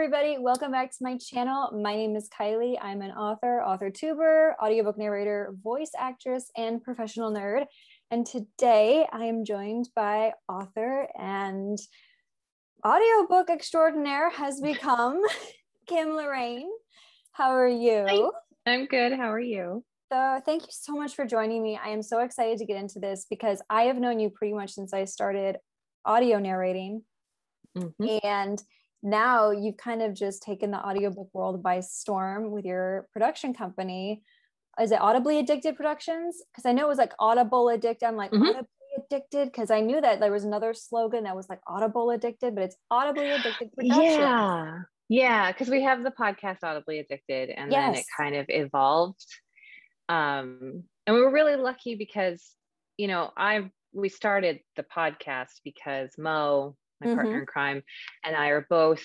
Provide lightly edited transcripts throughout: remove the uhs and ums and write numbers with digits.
everybody. Welcome back to my channel. My name is Kylie. I'm an author tuber, audiobook narrator, voice actress, and professional nerd. And today I am joined by author and audiobook extraordinaire has become Kim Loraine. How are you? Hi. I'm good. How are you? So thank you so much for joining me. I am so excited to get into this because I have known you pretty much since I started audio narrating. And now you've kind of just taken the audiobook world by storm with your production company. Is it Audibly Addicted Productions? Because I know it was like Audible Addicted. I'm like Audibly Addicted because I knew that there was another slogan that was like Audible Addicted, but it's Audibly Addicted Productions. Yeah, because we have the podcast Audibly Addicted, and then it kind of evolved. And we were really lucky because, you know, we started the podcast because Mo, my partner in crime, and I are both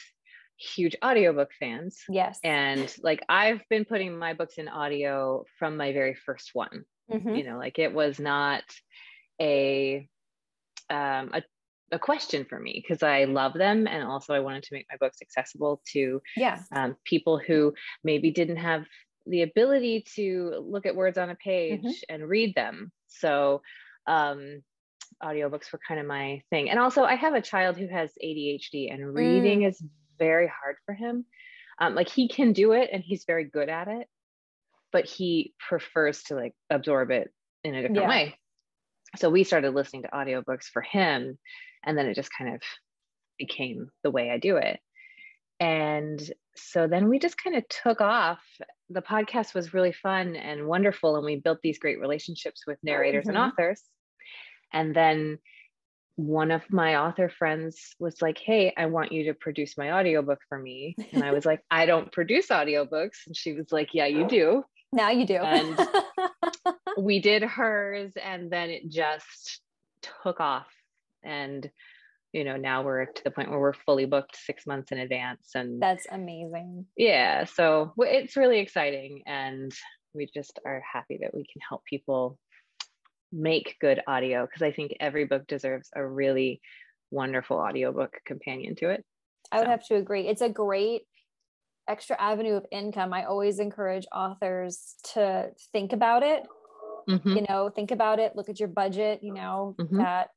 huge audiobook fans. Yes. And like, I've been putting my books in audio from my very first one. You know, like it was not a question for me because I love them. And also I wanted to make my books accessible to people who maybe didn't have the ability to look at words on a page and read them. So, audiobooks were kind of my thing. And also I have a child who has ADHD and reading is very hard for him. Like he can do it and he's very good at it, but he prefers to like absorb it in a different way. So we started listening to audiobooks for him, and then it just kind of became the way I do it. And so then we just kind of took off. The podcast was really fun and wonderful, and we built these great relationships with narrators and authors. And then one of my author friends was like, hey, I want you to produce my audiobook for me. And I was like, I don't produce audiobooks. And she was like, yeah, you do. Now you do. And we did hers, and then it just took off. And, you know, now we're to the point where we're fully booked 6 months in advance. And that's amazing. Yeah. So it's really exciting. And we just are happy that we can help people make good audio, because I think every book deserves a really wonderful audiobook companion to it. I would have to agree. It's a great extra avenue of income. I always encourage authors to think about it. You know, think about it, look at your budget, you know, that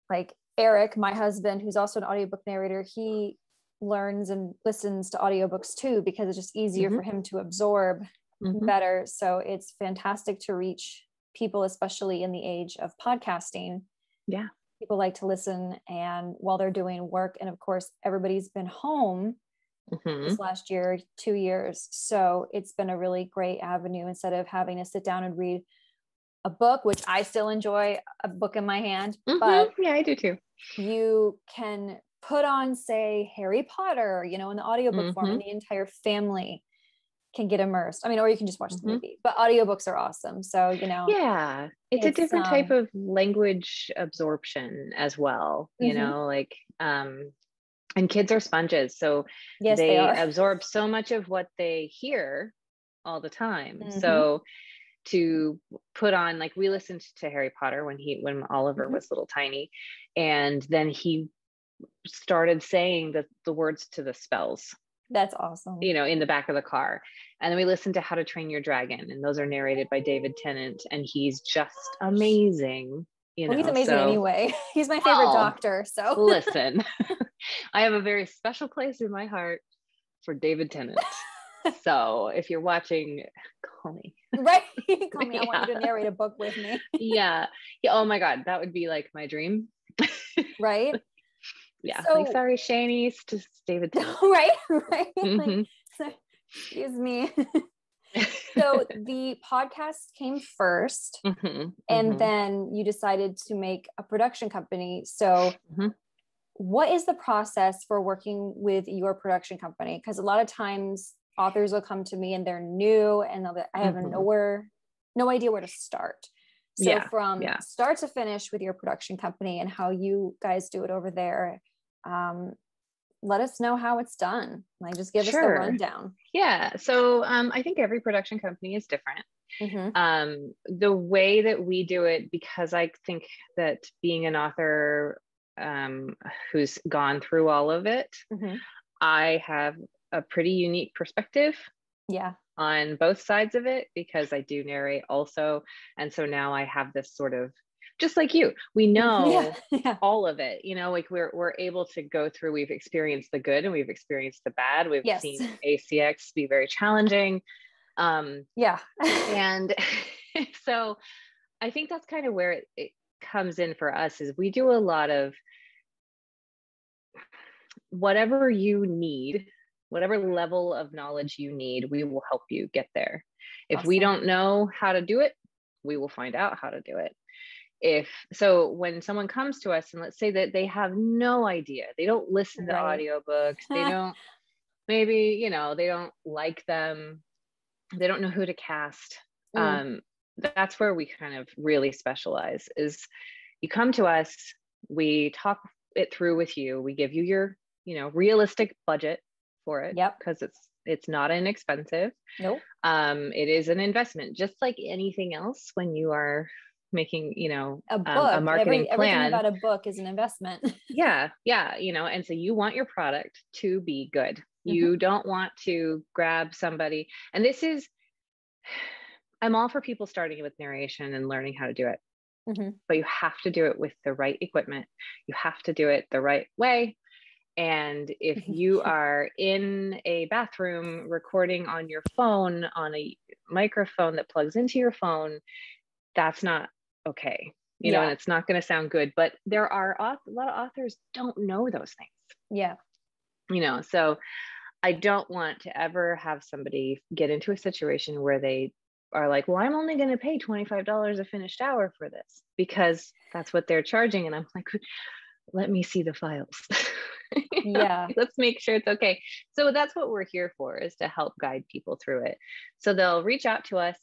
like Eric, my husband, who's also an audiobook narrator, he learns and listens to audiobooks too, because it's just easier for him to absorb better. So it's fantastic to reach people, especially in the age of podcasting. Yeah. People like to listen and while they're doing work. And of course, everybody's been home this last year, 2 years. So it's been a really great avenue instead of having to sit down and read a book, which I still enjoy a book in my hand. But yeah, I do too. You can put on, say, Harry Potter, you know, in the audiobook form, and the entire family can get immersed. I mean, or you can just watch the movie, but audiobooks are awesome. So, you know, it's a different type of language absorption as well, you know, like, and kids are sponges. So they absorb so much of what they hear all the time. So to put on, like, we listened to Harry Potter when Oliver was little tiny, and then he started saying the words to the spells. That's awesome. You know, in the back of the car. And then we listened to How to Train Your Dragon, and those are narrated by David Tennant, and he's just amazing. You know, he's amazing anyway. He's my favorite doctor. So listen, I have a very special place in my heart for David Tennant. So if you're watching, call me. Right? Call me. I want you to narrate a book with me. Yeah. Oh my God, that would be like my dream. Right? Yeah. So, like, sorry, Shanice, just David Tennant. Right. Like, excuse me. So the podcast came first, and then you decided to make a production company. So what is the process for working with your production company? Because a lot of times authors will come to me and they're new and I have no idea where to start. So from start to finish with your production company and how you guys do it over there, let us know how it's done. Like, just give us the rundown. Yeah. So I think every production company is different. The way that we do it, because I think that being an author who's gone through all of it, I have a pretty unique perspective on both sides of it because I do narrate also. And so now I have this sort of, just like you, we know all of it, you know, like we're able to go through, we've experienced the good and we've experienced the bad. We've seen ACX be very challenging. And so I think that's kind of where it comes in for us, is we do a lot of whatever you need, whatever level of knowledge you need, we will help you get there. If we don't know how to do it, we will find out how to do it. So when someone comes to us and let's say that they have no idea, they don't listen to audiobooks, they don't, maybe, you know, they don't like them, they don't know who to cast. That's where we kind of really specialize. Is you come to us, we talk it through with you, we give you your, you know, realistic budget for it, because it's not inexpensive. It is an investment, just like anything else when you are making, you know, a book, a marketing plan. Everything about a book is an investment. yeah, you know, and so you want your product to be good. You don't want to grab somebody, and this is, I'm all for people starting with narration and learning how to do it, but you have to do it with the right equipment. You have to do it the right way. And if you are in a bathroom recording on your phone, on a microphone that plugs into your phone, that's not okay, you know, and it's not going to sound good. But there are a lot of authors don't know those things. You know, so I don't want to ever have somebody get into a situation where they are like, well, I'm only going to pay $25 a finished hour for this because that's what they're charging. And I'm like, let me see the files. Let's make sure it's okay. So that's what we're here for, is to help guide people through it. So they'll reach out to us.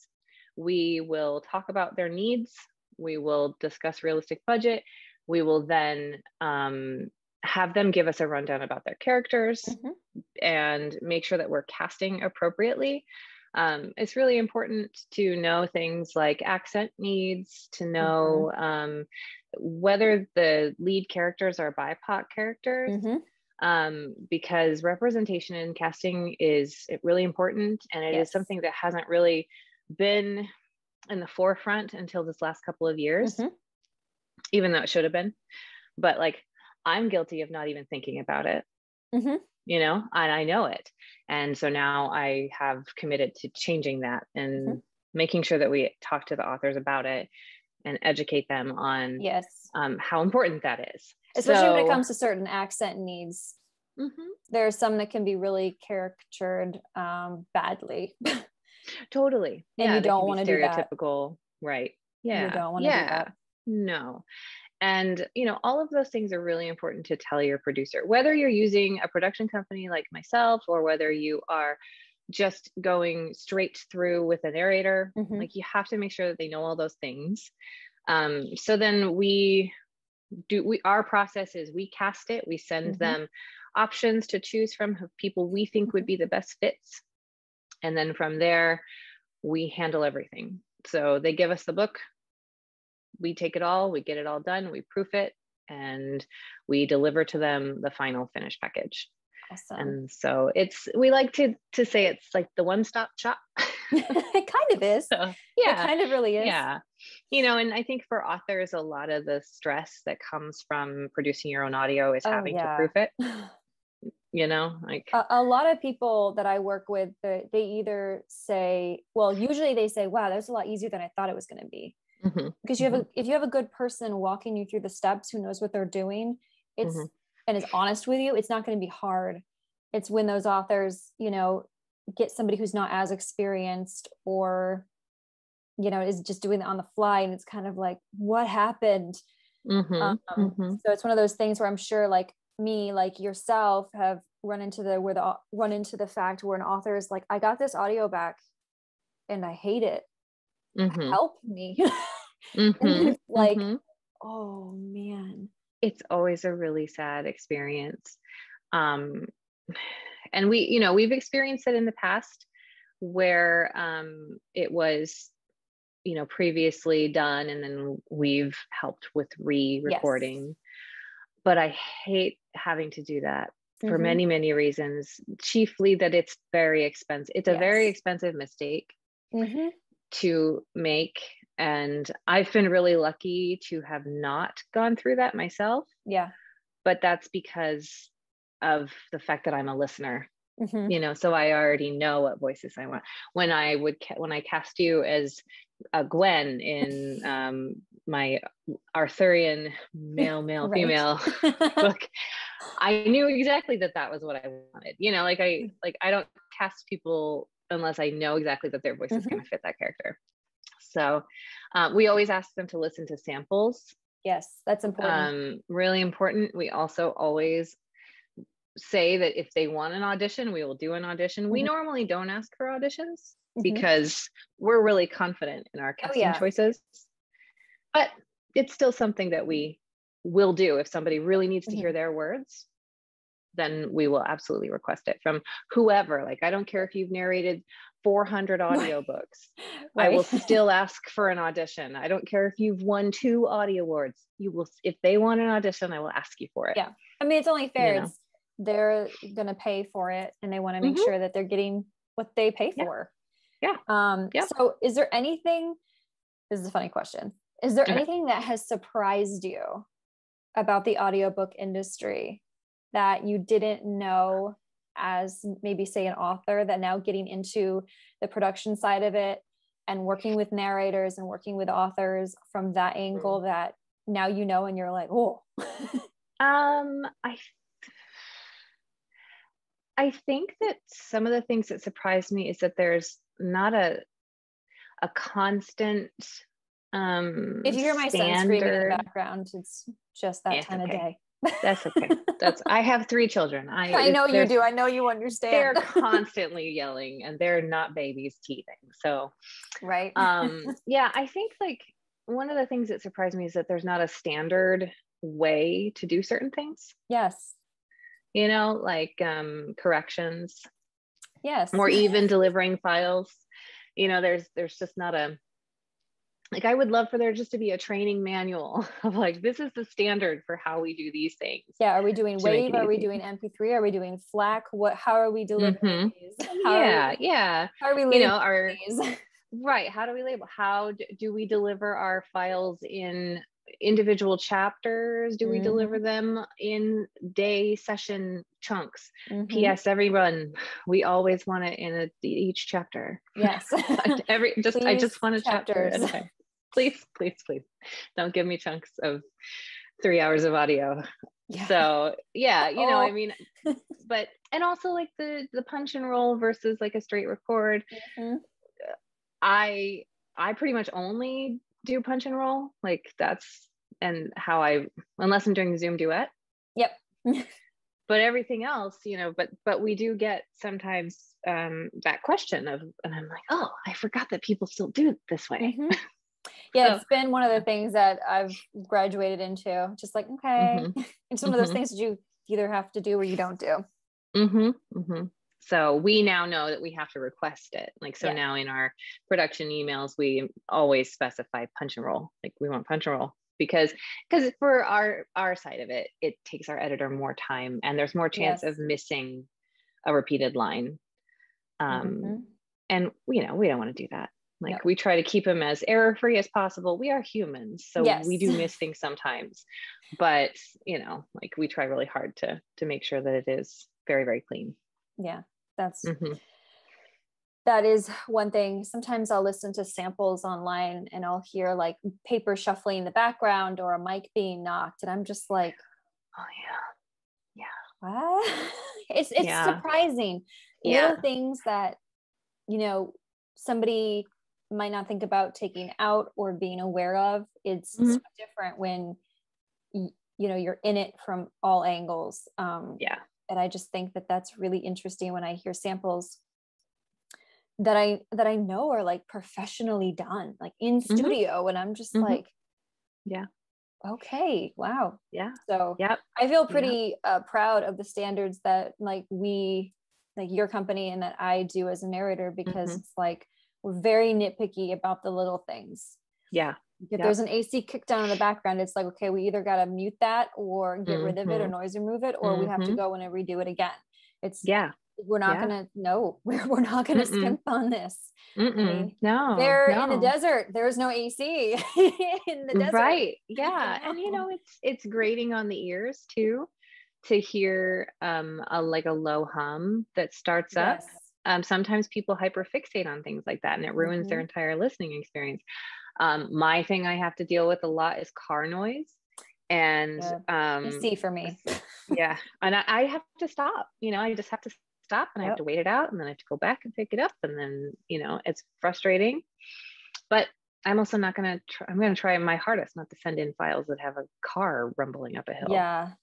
We will talk about their needs. We will discuss realistic budget. We will then have them give us a rundown about their characters and make sure that we're casting appropriately. It's really important to know things like accent needs, to know whether the lead characters are BIPOC characters, because representation in casting is really important. And it is something that hasn't really been in the forefront until this last couple of years, even though it should have been. But like, I'm guilty of not even thinking about it, you know, and I know it. And so now I have committed to changing that and making sure that we talk to the authors about it and educate them on how important that is. Especially when it comes to certain accent needs. There are some that can be really caricatured badly. Totally. And you don't want to do that. Stereotypical, right? Yeah. You don't want to do that. No. And, you know, all of those things are really important to tell your producer, whether you're using a production company like myself, or whether you are just going straight through with a narrator. Like, you have to make sure that they know all those things. So then our process is we cast it, we send them options to choose from of people we think would be the best fits. And then from there, we handle everything. So they give us the book, we take it all, we get it all done, we proof it, and we deliver to them the final finished package. Awesome. And so we like to say it's like the one-stop shop. It kind of is. So, it kind of really is. Yeah. You know, and I think for authors, a lot of the stress that comes from producing your own audio is having to proof it. You know, like a lot of people that I work with, they either say, well, usually they say, wow, that's a lot easier than I thought it was going to be. Because if you have a good person walking you through the steps, who knows what they're doing, and is honest with you, it's not going to be hard. It's when those authors, you know, get somebody who's not as experienced, or, you know, is just doing it on the fly, and it's kind of like, what happened? So it's one of those things where I'm sure, like me, like yourself, have run into the fact where an author is like, I got this audio back and I hate it. Help me. And it's like, oh man, it's always a really sad experience. And we've experienced it in the past where it was, you know, previously done, and then we've helped with re-recording. But I hate having to do that. for many, many reasons, chiefly that it's very expensive. It's a very expensive mistake to make. And I've been really lucky to have not gone through that myself. Yeah. But that's because of the fact that I'm a listener, so I already know what voices I want. When I cast you as Gwen in my Arthurian male, Right. female book, I knew exactly that was what I wanted. I don't cast people unless I know exactly that their voice is going to fit that character. So we always ask them to listen to samples. Yes, that's important. Really important. We also always say that if they want an audition, we will do an audition. We normally don't ask for auditions because we're really confident in our casting choices. But it's still something that we will do. If somebody really needs to hear their words, then we will absolutely request it from whoever. Like, I don't care if you've narrated 400 audiobooks. I will still ask for an audition. I don't care if you've won 2 audio awards. You will, if they want an audition, I will ask you for it. Yeah. I mean, it's only fair. They're going to pay for it, and they want to make sure that they're getting what they pay for. Yeah. So is there anything, this is a funny question. Is there anything that has surprised you about the audiobook industry that you didn't know as maybe, say, an author, that now getting into the production side of it and working with narrators and working with authors from that angle that now and you're like, oh. I think that some of the things that surprised me is that there's not a constant if you hear my son screaming in the background, it's just that time of day. That's okay. I have 3 children. I know you do. I know you understand. They're constantly yelling, and they're not babies teething. So, right. I think like one of the things that surprised me is that there's not a standard way to do certain things. Yes. Like corrections. Yes. Or even delivering files. There's just not a, like, I would love for there just to be a training manual of like, this is the standard for how we do these things. Yeah. Are we doing Wave? Are we doing MP3? Are we doing FLAC? How are we delivering these? How are we labeling these? Right. How do we label? How do we deliver our files in individual chapters? Do we deliver them in day session chunks? P.S. Everyone, we always want it in each chapter. Yes. I just want a chapter at a time. Please don't give me chunks of 3 hours of audio. Yeah. So I mean, but, and also like the punch and roll versus like a straight record. I pretty much only do punch and roll. Like that's, and how unless I'm doing the Zoom duet. Yep. But everything else, but we do get sometimes that question of, and I'm like, oh, I forgot that people still do it this way. Yeah, so, it's been one of the things that I've graduated into. Just like, okay. And some of those things that you either have to do or you don't do. So we now know that we have to request it. Like, so now in our production emails, we always specify punch and roll. Like, we want punch and roll because for our side of it, it takes our editor more time and there's more chance of missing a repeated line. And we don't want to do that. Like, we try to keep them as error-free as possible. We are humans, so we do miss things sometimes, but like, we try really hard to make sure that it is very, very clean. Yeah, that is one thing. Sometimes I'll listen to samples online and I'll hear like paper shuffling in the background or a mic being knocked, and I'm just like, oh yeah, what? It's surprising. Little things that somebody might not think about taking out or being aware of. It's so different when you're in it from all angles. And I just think that that's really interesting when I hear samples that I know are like professionally done, like in studio, and I'm just like, okay, wow. So I feel pretty proud of the standards that like your company and that I do as a narrator, because it's like, we're very nitpicky about the little things. If there's an AC kicked down in the background, it's like, okay, we either got to mute that or get rid of it or noise remove it, or we have to go in and redo it again. We're not gonna we're not gonna skimp on this. I mean, they're in the desert. There's no AC in the desert. Right. Yeah. And it's grating on the ears too, to hear a low hum that starts up. Sometimes people hyperfixate on things like that, and it ruins their entire listening experience. My thing I have to deal with a lot is car noise. And AC for me. Yeah. And I have to stop. I just have to stop, and I have to wait it out, and then I have to go back and pick it up, and then it's frustrating. But I'm also not going to I'm going to try my hardest not to send in files that have a car rumbling up a hill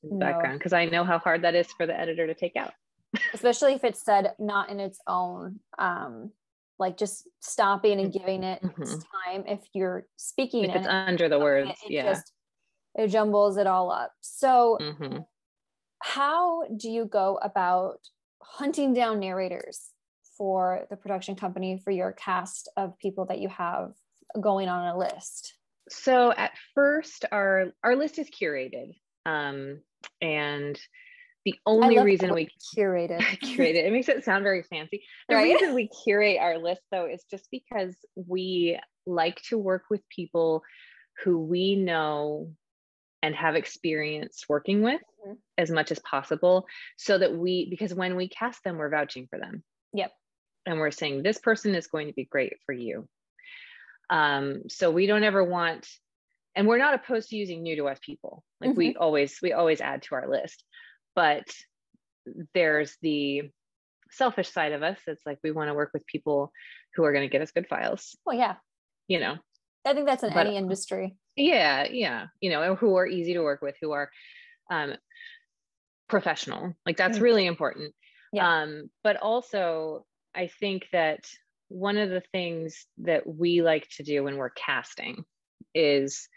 in the background, because I know how hard that is for the editor to take out. Especially if it's said not in its own, like just stopping and giving it its time. If you're speaking, if it's under the words, it jumbles it all up. So how do you go about hunting down narrators for the production company, for your cast of people that you have going on a list? So at first, our list is curated, and the only reason we curated it makes it sound very fancy. The reason we curate our list, though, is just because we like to work with people who we know and have experience working with as much as possible, so that because when we cast them, we're vouching for them. Yep. And we're saying this person is going to be great for you. So we don't ever want, and we're not opposed to using new to us people. Like we always add to our list, but there's the selfish side of us. It's like, we want to work with people who are going to get us good files. Well, yeah. I think that's in any industry. Yeah. Who are easy to work with, who are professional. Like that's really important. Yeah. But also, I think that one of the things that we like to do when we're casting is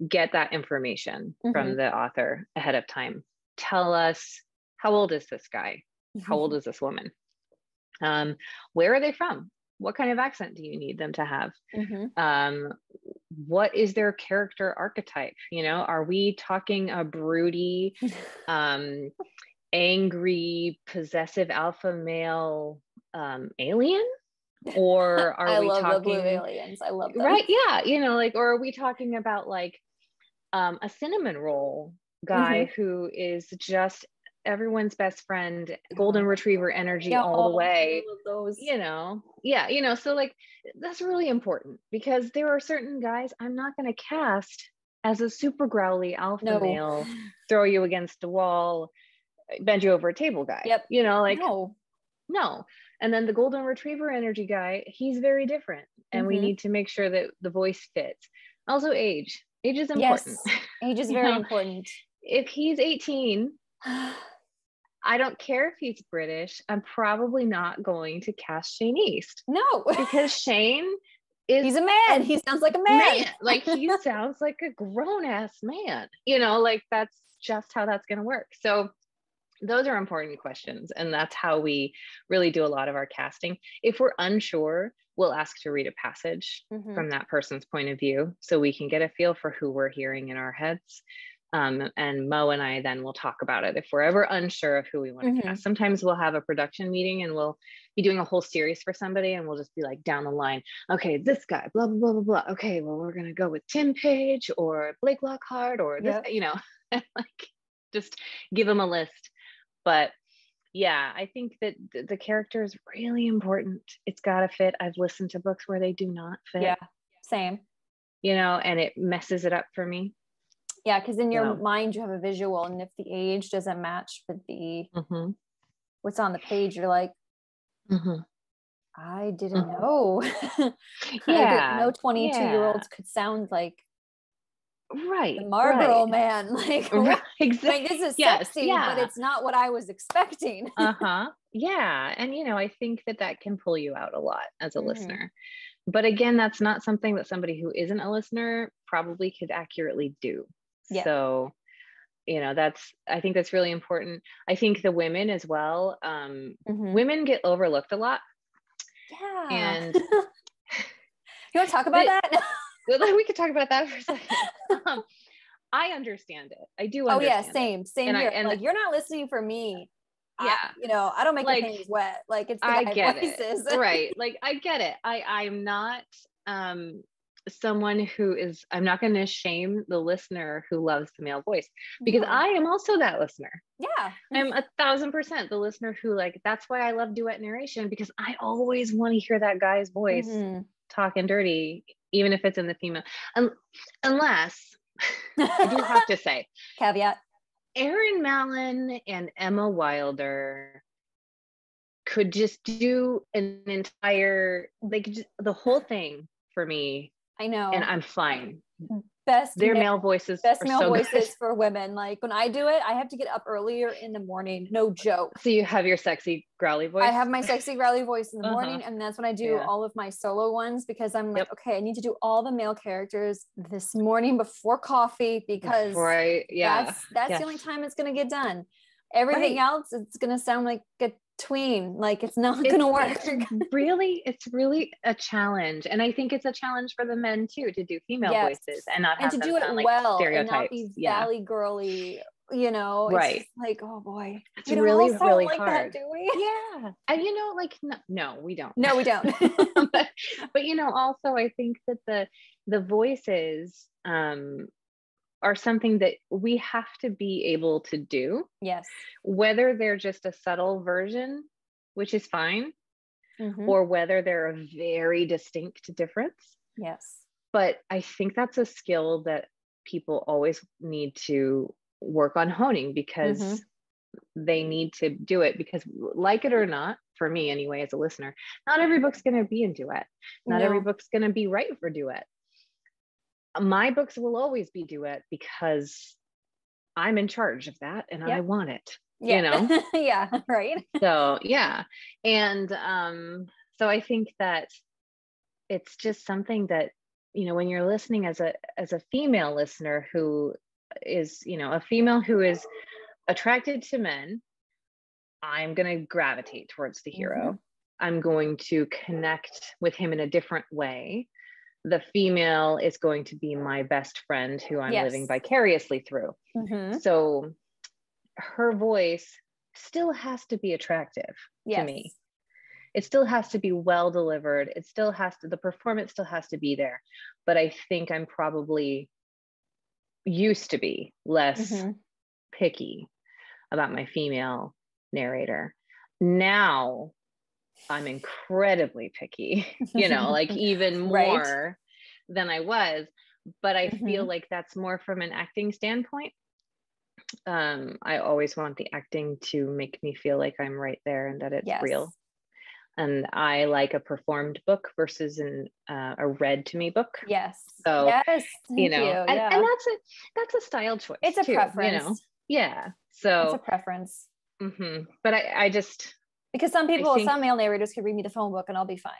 get that information from the author ahead of time. Tell us, how old is this guy? How old is this woman? Where are they from? What kind of accent do you need them to have? What is their character archetype? Are we talking a broody, angry, possessive alpha male alien? Or are we talking the blue aliens? I love them. Right? Yeah. Or are we talking about a cinnamon roll guy who is just everyone's best friend, golden retriever energy all the way. Those. So that's really important, because there are certain guys I'm not going to cast as a super growly alpha male, throw you against the wall, bend you over a table guy. No. And then the golden retriever energy guy, he's very different, and we need to make sure that the voice fits. Also, age is important. Yes, age is very important. If he's 18, I don't care if he's British. I'm probably not going to cast Shane East. No, because Shane he's a man. He sounds like a man. He sounds like a grown ass man. That's just how that's going to work. So those are important questions, and that's how we really do a lot of our casting. If we're unsure, we'll ask to read a passage from that person's point of view, so we can get a feel for who we're hearing in our heads. And Mo and I then will talk about it if we're ever unsure of who we want to cast. Sometimes we'll have a production meeting and we'll be doing a whole series for somebody, and we'll just be like down the line, okay, this guy, blah, blah, blah, blah, blah. Okay, well, we're going to go with Tim Page or Blake Lockhart or this, just give them a list. But yeah, I think that the character is really important. It's got to fit. I've listened to books where they do not fit. Yeah, same. And it messes it up for me. Yeah, because in your mind you have a visual, and if the age doesn't match with the what's on the page, you're like, I didn't know. I didn't know 22-year-olds could sound like the Marlboro man. Exactly. This is sexy, but it's not what I was expecting. Yeah, and I think that can pull you out a lot as a listener. But again, that's not something that somebody who isn't a listener probably could accurately do. Yeah. So, I think that's really important. I think the women as well, women get overlooked a lot. Yeah. And you want to talk about that? we could talk about that for a second. I understand it. I do understand. Oh yeah, same here. And like, you're not listening for me. Yeah. I don't make like, your panties wet. Like, it's the I guy get voices. it. Right. Like, I get it. I'm not someone who is, I'm not going to shame the listener who loves the male voice, because I am also that listener. Yeah. I'm 1,000% the listener who, like, that's why I love duet narration, because I always want to hear that guy's voice talking dirty, even if it's in the female. Unless I do have to say, caveat, Erin Mallon and Emma Wilder could just do an entire, like, just the whole thing for me. I know. And I'm fine. Their male voices best are male so voices good. for women. Like, when I do it, I have to get up earlier in the morning. No joke. So you have your sexy growly voice? I have my sexy growly voice in the morning, and that's when I do all of my solo ones, because I'm like, okay, I need to do all the male characters this morning before coffee, because that's the only time it's going to get done. Everything else, it's going to sound like a tween. Like, it's not going to work. It's really a challenge. And I think it's a challenge for the men too, to do female voices and not have to them do it sound like well stereotypes. And not be valley girly, right. It's like, oh boy, it's really like hard. that, do we? Yeah. And like, no, we don't. No, we don't. but also I think that the voices are something that we have to be able to do. Yes. Whether they're just a subtle version, which is fine, or whether they're a very distinct difference. Yes. But I think that's a skill that people always need to work on honing, because they need to do it, because, like it or not, for me anyway, as a listener, not every book's going to be in duet. Not every book's going to be right for duet. My books will always be duet because I'm in charge of that and I want it, yeah, right. So and so I think that it's just something that, when you're listening as a female listener who is, a female who is attracted to men, I'm going to gravitate towards the hero. I'm going to connect with him in a different way. The female is going to be my best friend who I'm living vicariously through. So her voice still has to be attractive to me. It still has to be well delivered. It still has to, the performance still has to be there. But I think I'm probably used to be less picky about my female narrator. Now I'm incredibly picky, like even more than I was, but I feel like that's more from an acting standpoint. I always want the acting to make me feel like I'm right there and that it's real. And I like a performed book versus a read to me book. Yes. So, yes. Thank you. And that's a style choice. It's a preference. Yeah. So it's a preference. But I just, because some male narrators could read me the phone book and I'll be fine.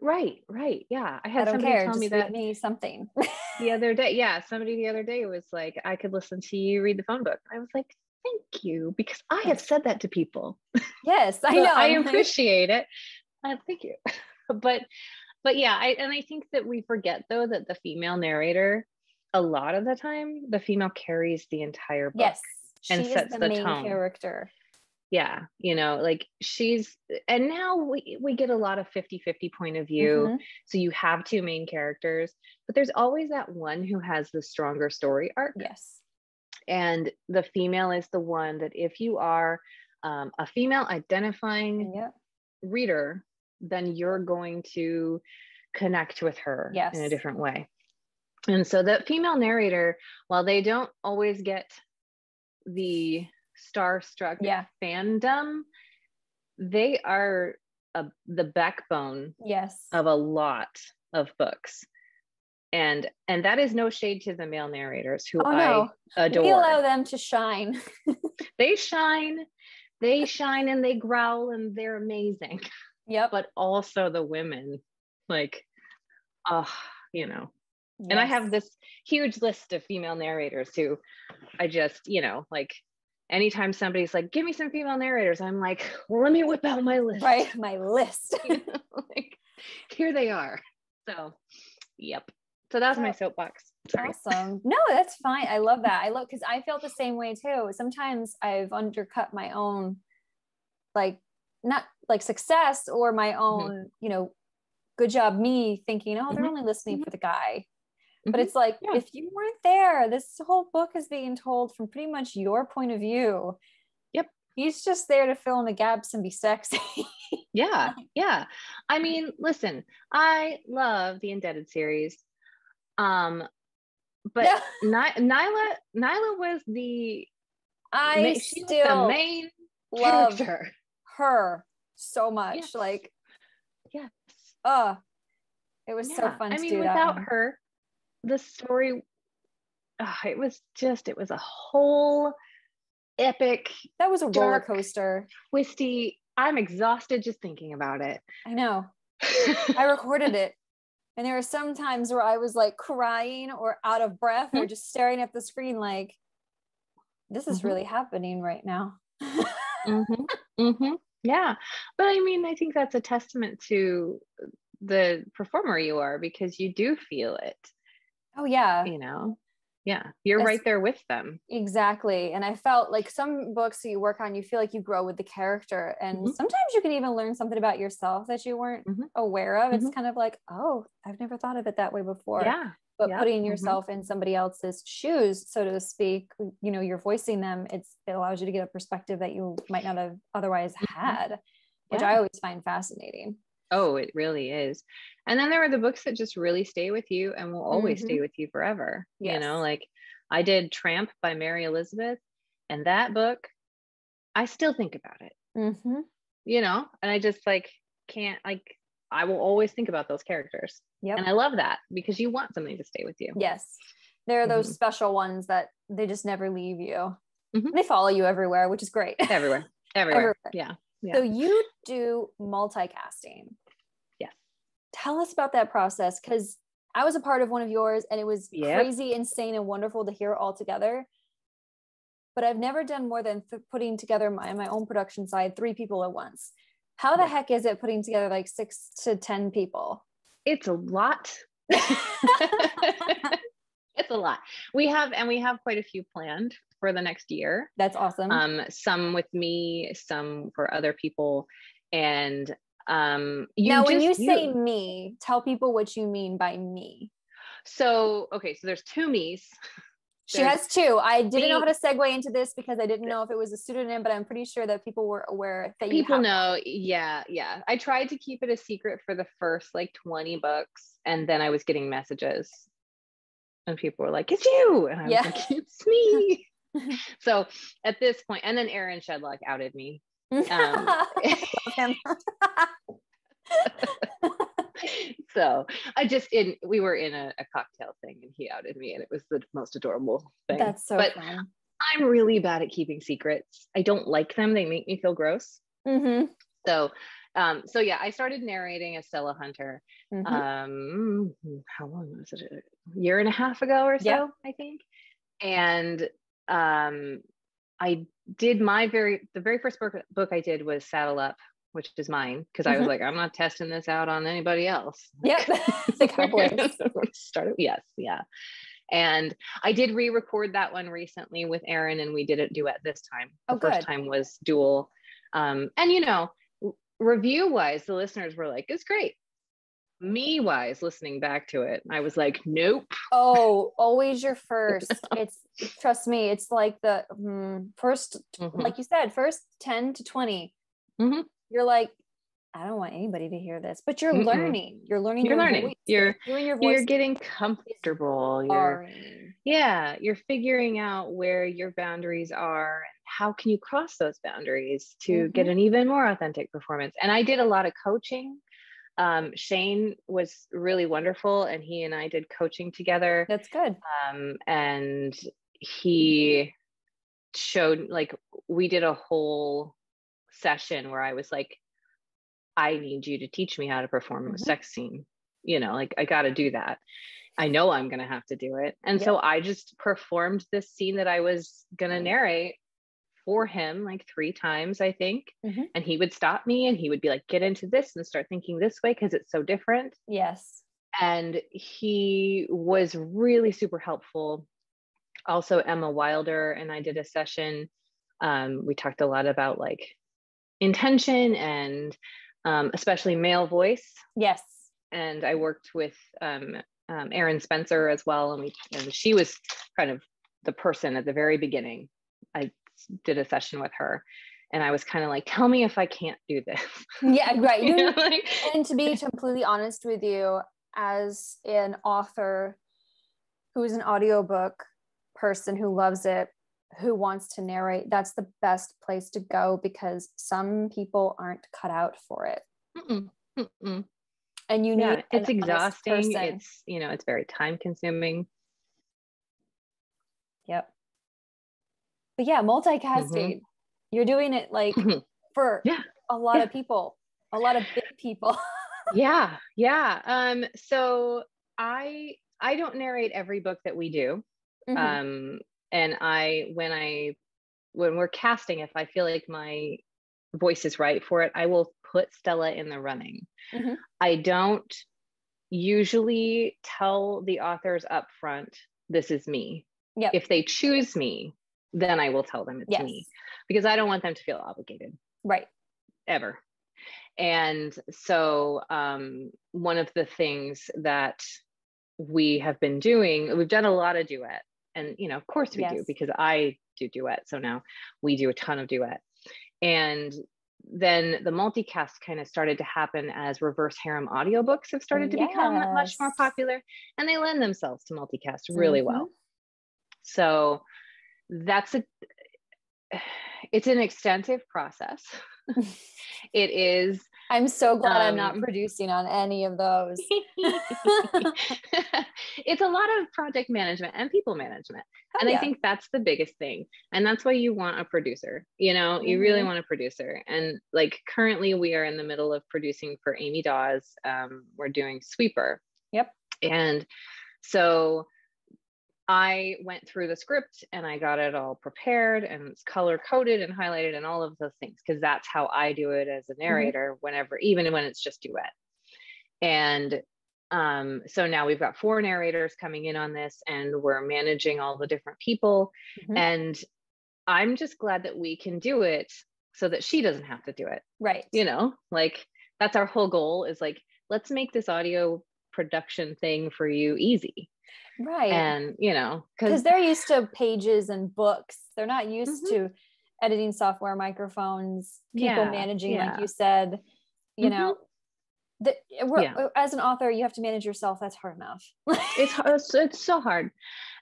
Right. Yeah. I had somebody tell me that. Read me something. The other day. Yeah. Somebody the other day was like, I could listen to you read the phone book. I was like, thank you. Because I have said that to people. Yes, I know. I appreciate it. Thank you. But yeah, I think that we forget though, that the female narrator, a lot of the time, the female carries the entire book. Yes. And sets the main tone. Character. Yeah, like and now we get a lot of 50-50 point of view. So you have two main characters, but there's always that one who has the stronger story arc. Yes. And the female is the one that, if you are a female identifying reader, then you're going to connect with her in a different way. And so that female narrator, while they don't always get the starstruck fandom, they are the backbone of a lot of books, and that is no shade to the male narrators who I adore. We allow them to shine. They shine and they growl and they're amazing. But also the women, like, and I have this huge list of female narrators who I just, like, anytime somebody's like, give me some female narrators, I'm like, let me whip out my list. Right, my list. Like, here they are. So, yep. So that was my soapbox. Sorry. Awesome. No, that's fine. I love that. Because I felt the same way too. Sometimes I've undercut my own, like, not like success or my own, you know, good job me thinking, oh, they're only listening for the guy. But it's like, if you weren't there, this whole book is being told from pretty much your point of view. Yep. He's just there to fill in the gaps and be sexy. Yeah. Yeah. I mean, listen, I love the Indebted series. But Nyla was the main love character. Her so much. Yes. Like, yes. It was so fun to do without that her, the story, it was a whole epic. That was a roller coaster. Twisty. I'm exhausted just thinking about it. I know. I recorded it. And there were some times where I was like crying or out of breath or just staring at the screen like, this is really happening right now. Yeah. But I mean, I think that's a testament to the performer you are, because you do feel it. Oh, yeah. You know? Yeah. You're right there with them. Exactly. And I felt like some books that you work on, you feel like you grow with the character. And sometimes you can even learn something about yourself that you weren't aware of. It's kind of like, oh, I've never thought of it that way before. Yeah. But putting yourself in somebody else's shoes, so to speak, you know, you're voicing them. It allows you to get a perspective that you might not have otherwise had, which I always find fascinating. Oh, it really is. And then there are the books that just really stay with you and will always stay with you forever. Yes. You know, like I did Tramp by Mary Elizabeth, and that book, I still think about it. You know, and I just like can't, like, I will always think about those characters. Yep. And I love that, because you want something to stay with you. Yes. There are those special ones that they just never leave you. They follow you everywhere, which is great. Everywhere. Yeah. So you do multicasting. Yes. Tell us about that process, because I was a part of one of yours and it was crazy, insane, and wonderful to hear all together. But I've never done more than putting together my own production side, 3 people at once. How the heck is it putting together like 6 to 10 people? It's a lot. It's a lot. We have quite a few planned for the next year. That's awesome. Some with me, some for other people. And when you say me, tell people what you mean by me. So there's 2 me's. She has 2. I didn't know how to segue into this because I didn't know if it was a pseudonym, but I'm pretty sure that people were aware that people know. Yeah. I tried to keep it a secret for the first like 20 books, and then I was getting messages and people were like, "It's you," and I was like, "It's me." So at this point, and then Aaron Shedlock outed me. Love him. So we were in a cocktail thing and he outed me, and it was the most adorable thing. That's so fun. I'm really bad at keeping secrets. I don't like them. They make me feel gross. So I started narrating as Stella Hunter. How long was it? A year and a half ago or so, I think. And I did the very first book I did was Saddle Up, which is mine, because I was like, I'm not testing this out on anybody else. Yep. The Cowboys. Yes. Yeah. And I did re-record that one recently with Aaron, and we did it duet this time. The first time was dual. And review wise, the listeners were like, it's great. Me wise, listening back to it, I was like, nope. Oh, always your first. Trust me, it's like the first, like you said, first 10 to 20. You're like, I don't want anybody to hear this, but you're learning. You're learning. You're doing your voice. You're getting comfortable. You're figuring out where your boundaries are and how can you cross those boundaries to get an even more authentic performance. And I did a lot of coaching. Shane was really wonderful, and he and I did coaching together. That's good. And he showed, like, we did a whole session where I was like, I need you to teach me how to perform a sex scene. You know, like, I got to do that. I know I'm going to have to do it. And so I just performed this scene that I was going to narrate for him like 3 times, I think. And he would stop me and he would be like, get into this and start thinking this way because it's so different. Yes. And he was really super helpful. Also, Emma Wilder and I did a session. We talked a lot about like intention and especially male voice. Yes. And I worked with Erin Spencer as well. And she was kind of the person at the very beginning. I did a session with her. And I was kind of like, tell me if I can't do this. Yeah, right. You know, like... And to be completely honest with you, as an author who is an audiobook person who loves it, who wants to narrate, that's the best place to go, because some people aren't cut out for it. Mm-mm, mm-mm. And you need it's exhausting. It's, you know, it's very time consuming. Yep. But yeah, multicasting, you're doing it like for a lot of people, a lot of big people. Yeah. So I don't narrate every book that we do. And when we're casting, if I feel like my voice is right for it, I will put Stella in the running. I don't usually tell the authors up front, this is me. If they choose me, then I will tell them it's me, because I don't want them to feel obligated. Right. Ever. And so one of the things that we have been doing, we've done a lot of duet. And, you know, of course we do, because I do duet. So now we do a ton of duet. And then the multicast kind of started to happen as reverse harem audiobooks have started to become much more popular, and they lend themselves to multicast really well. So it's an extensive process. It is. I'm so glad I'm not producing on any of those. It's a lot of project management and people management. And I think that's the biggest thing. And that's why you want a producer, you know, you really want a producer. And like currently we are in the middle of producing for Amy Dawes. We're doing Sweeper. And so I went through the script and I got it all prepared and it's color coded and highlighted and all of those things, because that's how I do it as a narrator, even when it's just duet. And so now we've got 4 narrators coming in on this, and we're managing all the different people. And I'm just glad that we can do it so that she doesn't have to do it. Right. You know, like that's our whole goal, is like, let's make this audio production thing for you easy. Right. And, you know, because they're used to pages and books. They're not used to editing software, microphones, people managing, like you said, you know, as an author, you have to manage yourself. That's hard enough. It's so hard.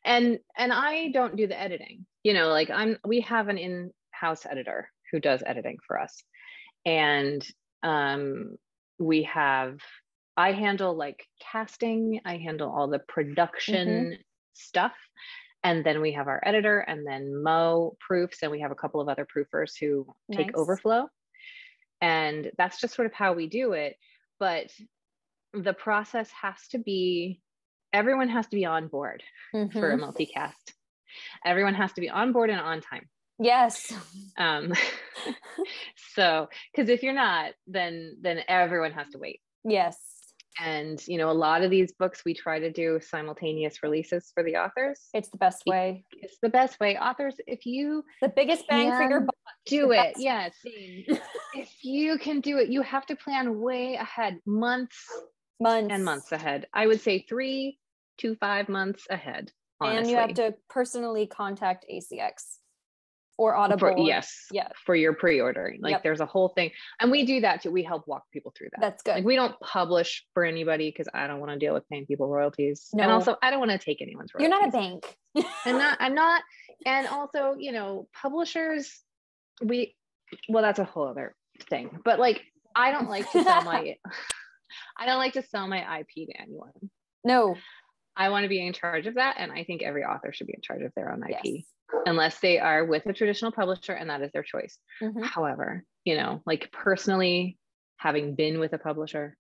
And I don't do the editing, you know, like we have an in-house editor who does editing for us. And I handle like casting, I handle all the production stuff. And then we have our editor, and then Mo proofs, and we have a couple of other proofers who take overflow. And that's just sort of how we do it. But the process everyone has to be on board for a multicast. Everyone has to be on board and on time. Yes. So, because if you're not, then everyone has to wait. Yes. And, you know, a lot of these books, we try to do simultaneous releases for the authors. It's the best way. It's the best way. Authors, if you... The biggest bang for your buck. Do it. Yes. If you can do it, you have to plan way ahead, months and months ahead. I would say 3 to 5 months ahead, honestly. And you have to personally contact ACX. Or Audible. For your pre-ordering. Like there's a whole thing. And we do that too. We help walk people through that. That's good. Like we don't publish for anybody because I don't want to deal with paying people royalties. No. And also I don't want to take anyone's royalties. You're not a bank. I'm not. And also, you know, publishers, that's a whole other thing. But like, I don't like to sell my IP to anyone. No. I want to be in charge of that. And I think every author should be in charge of their own IP. Unless they are with a traditional publisher, and that is their choice. However, you know, like personally, having been with a publisher,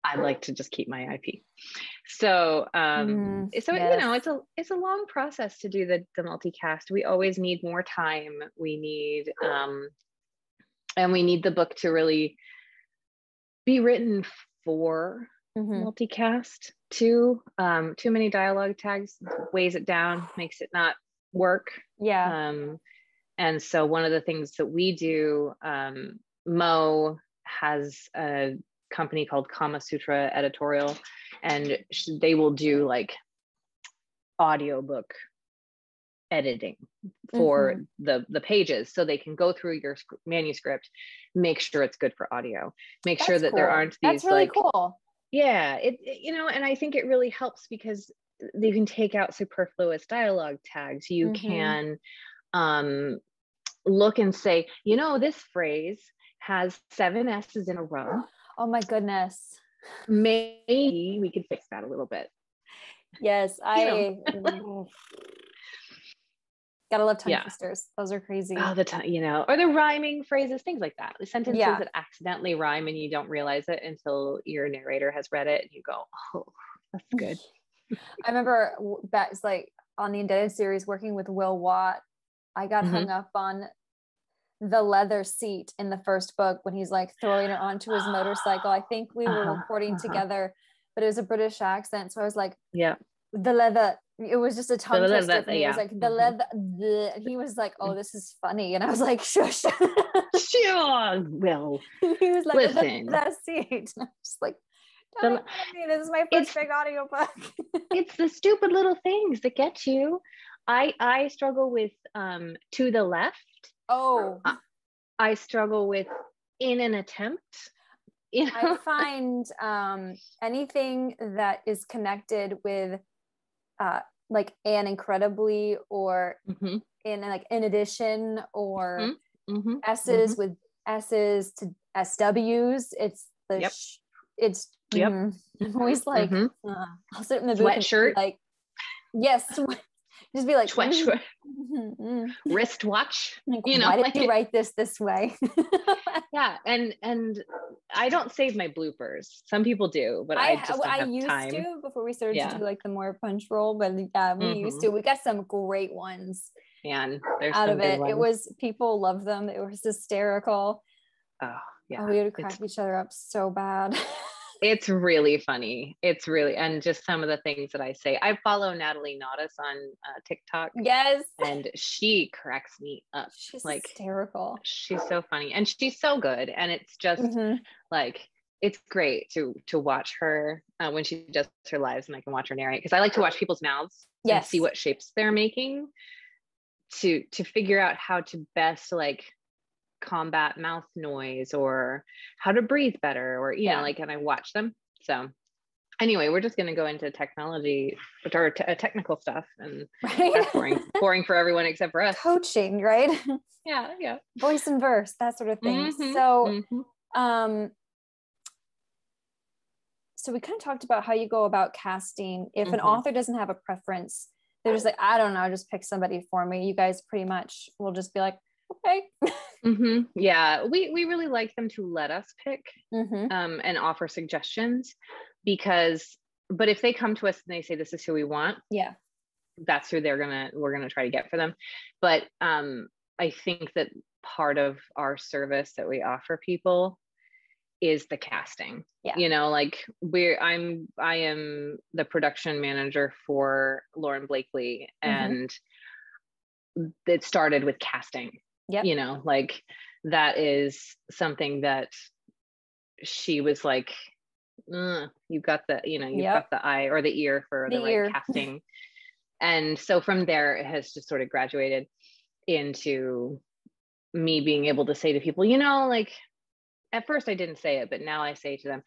I'd like to just keep my IP. So, you know, it's a long process to do the multicast. We always need more time. We need, and we need the book to really be written for multicast too. Too many dialogue tags weighs it down, makes it not work. And so one of the things that we do, Mo has a company called Kama Sutra Editorial, and they will do like audiobook editing for the pages, so they can go through your manuscript, make sure it's good for audio, make sure that there aren't these. That's really cool. Yeah, it and I think it really helps because you can take out superfluous dialogue tags. You can look and say, this phrase has 7 S's in a row. Oh my goodness. Maybe we could fix that a little bit. Yes, I gotta love tongue twisters. Those are crazy. All the time, or the rhyming phrases, things like that. The sentences that accidentally rhyme and you don't realize it until your narrator has read it and you go, oh, that's good. I remember that's like on the Indebted series working with Will Watt. I got hung up on the leather seat in the first book when he's like throwing it onto his motorcycle. I think we were recording together, but it was a British accent. So I was like, the leather. It was just a tongue twister for me. It was like the leather. And he was like, oh, this is funny. And I was like, shush. Sure, Will. He was like, listen. That seat. And I'm just like, don't me. This is my first big audiobook. It's the stupid little things that get you. I struggle with to the left. I struggle with in an attempt. I find anything that is connected with like an incredibly or in addition or S's with S's to SW's. It's the I'm always like I'll sit in the booth sweatshirt, like just be like wristwatch. Why did you write this way? And I don't save my bloopers. Some people do, but I just don't have used time. to before we started to do like the more punch roll. But we used to. We got some great ones. Man, there's out some of it. ones. It was people loved them. It was hysterical. Oh yeah, we would crack each other up so bad. It's really funny. It's really, and just some of the things that I say. I follow Natalie Naudus on TikTok. Yes. And she cracks me up. She's like hysterical. She's so funny and she's so good. And it's just like, it's great to watch her when she does her lives, and I can watch her narrate, because I like to watch people's mouths and see what shapes they're making to figure out how to best like combat mouth noise or how to breathe better, or and I watch them. So anyway, we're just going to go into technology or technical stuff, and that's boring for everyone except for us. Coaching, right? Yeah Voice and verse, that sort of thing. So so we kind of talked about how you go about casting. If an author doesn't have a preference, they're just like, I don't know, just pick somebody for me. You guys pretty much will just be like, okay. Yeah, we really like them to let us pick and offer suggestions, but if they come to us and they say this is who we want, that's who we're gonna try to get for them. But I think that part of our service that we offer people is the casting. Like I am the production manager for Lauren Blakely, and it started with casting. Like that is something that she was like, you've got the got the eye or the ear for the right casting. And so from there it has just sort of graduated into me being able to say to people, like at first I didn't say it, but now I say to them,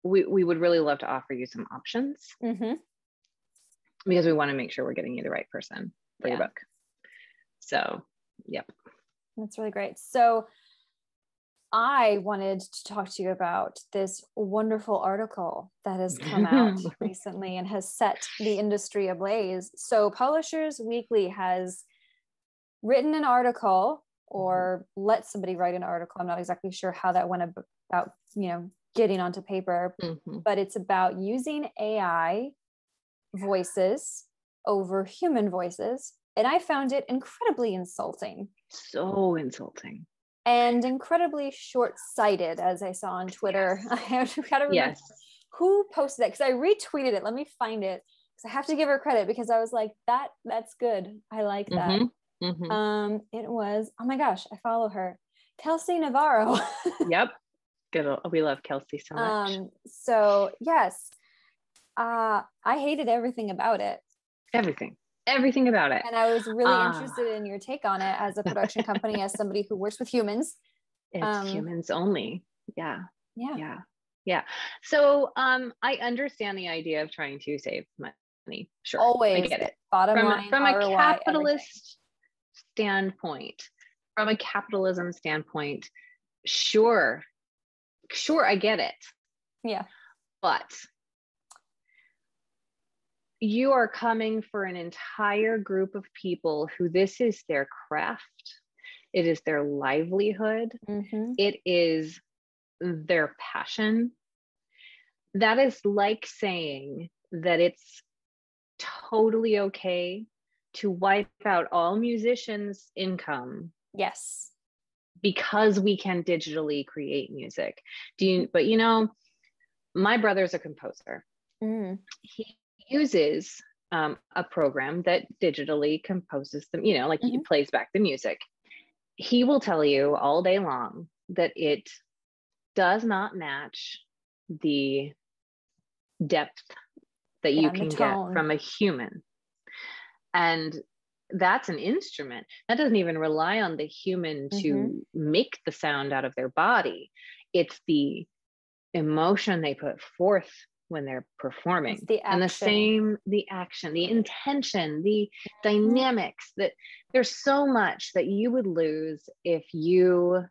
we would really love to offer you some options, because we want to make sure we're getting you the right person for your book. So that's really great. So I wanted to talk to you about this wonderful article that has come out recently and has set the industry ablaze. So Publishers Weekly has written an article, or let somebody write an article. I'm not exactly sure how that went about, getting onto paper, but it's about using AI voices over human voices. And I found it incredibly insulting. So insulting. And incredibly short-sighted, as I saw on Twitter. I gotta remember who posted that? Because I retweeted it. Let me find it. Because I have to give her credit, because I was like, that's good. I like that. It was, oh my gosh, I follow her. Kelsey Navarro. Yep. Good. We love Kelsey so much. So yes, I hated everything about it. Everything about it. And I was really interested in your take on it as a production company, as somebody who works with humans. It's humans only. Yeah. So I understand the idea of trying to save money. Sure. Always. I get it. Bottom line, from ROI, a capitalist everything. standpoint, from a capitalism standpoint, sure, I get it. Yeah. But you are coming for an entire group of people who this is their craft. It is their livelihood. It is their passion. That is like saying that it's totally okay to wipe out all musicians' income. Yes. Because we can digitally create music. But you know, my brother's a composer. He uses a program that digitally composes them, you know, like he plays back the music. He will tell you all day long that it does not match the depth that you can get from a human. And that's an instrument that doesn't even rely on the human to make the sound out of their body. It's the emotion they put forth when they're performing, and the action, the intention, the dynamics. That there's so much that you would lose if you